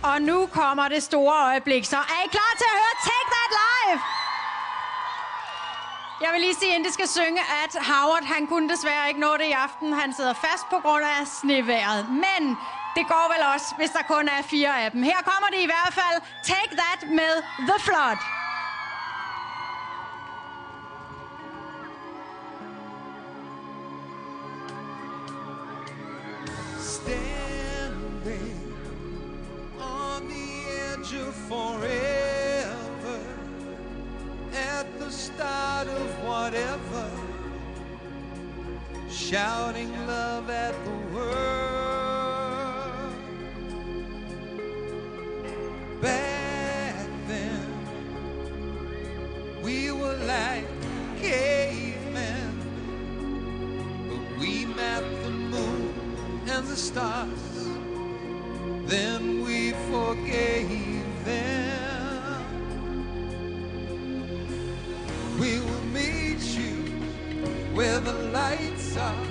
Og nu kommer det store øjeblik. Så er I klar til at høre Take That Live? Jeg vil lige sige, inden det skal synge, at Howard, han kunne desværre ikke nå det i aften. Han sidder fast på grund af sneværet. Men det går vel også, hvis der kun er 4 af dem. Her kommer det i hvert fald. Take That med The Flood. Standing on the edge of forever, at the start of whatever, shouting love at the world. Back then, we were like cavemen, but we mapped the moon and the stars, then we forgave them. We will meet you where the lights are,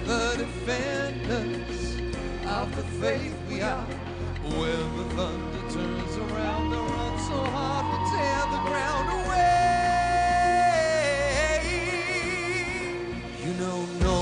the defenders of the faith we are. When the thunder turns around, the run so hard we'll tear the ground away. You know, no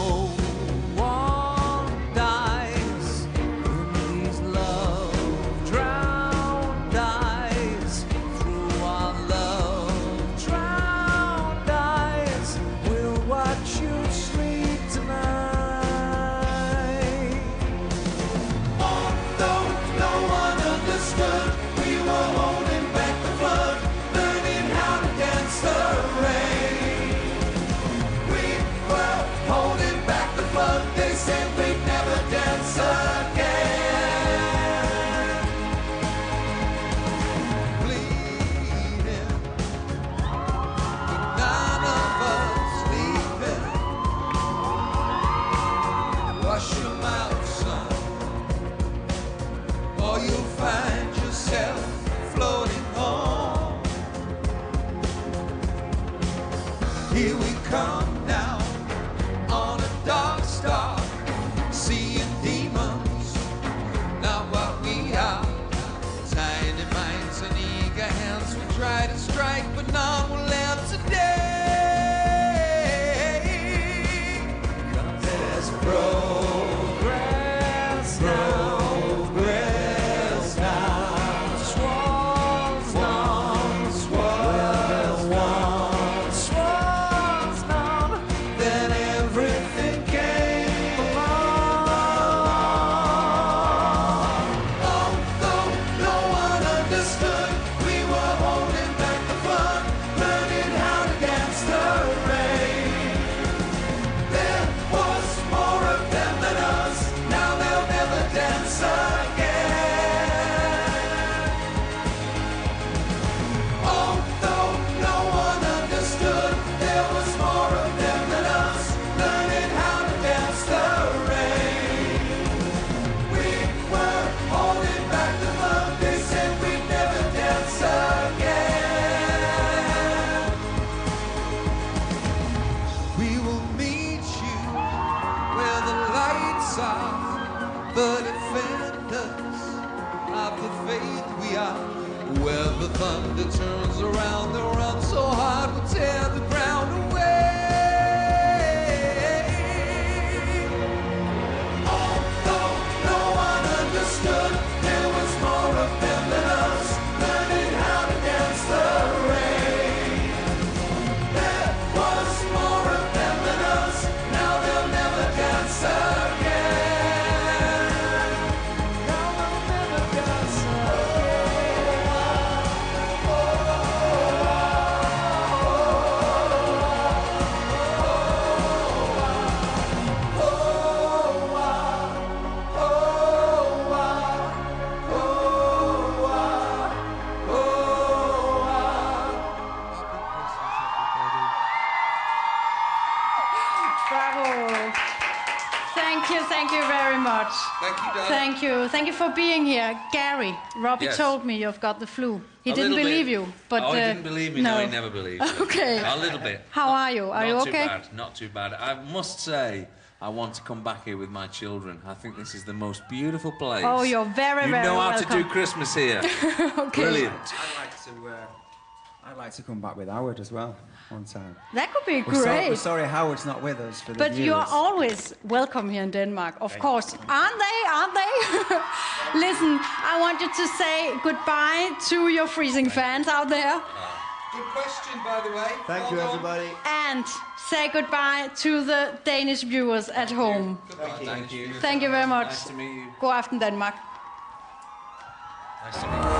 the thunder turns around, the run so hard we'll tear the ground away. Although no one understood, there was more of them than us, learning how to dance the rain. There was more of them than us, now they'll never dance again. Now they'll never dance again. Thank you very much. Thank you, darling. Thank you. Thank you for being here. Gary, Robbie told me you've got the flu. He didn't believe you. But, he didn't believe me. No, he never believed me. Okay. A little bit. How are you? Are you okay? Not too bad. I must say, I want to come back here with my children. I think this is the most beautiful place. Oh, you're very, very You know how welcome. to do Christmas here. Okay. Brilliant. I'd like to come back with Howard as well, one time. That could be We're great. sorry Howard's not with us for the But viewers. you're always welcome here in Denmark, of course. Aren't they? Aren't they? Listen, I want you to say goodbye to your freezing fans out there. Good question, by the way. Thank you, everybody. And say goodbye to the Danish viewers at home. Thank you. Thank you very much. Nice to meet you. God aften, Danmark. Nice to meet you.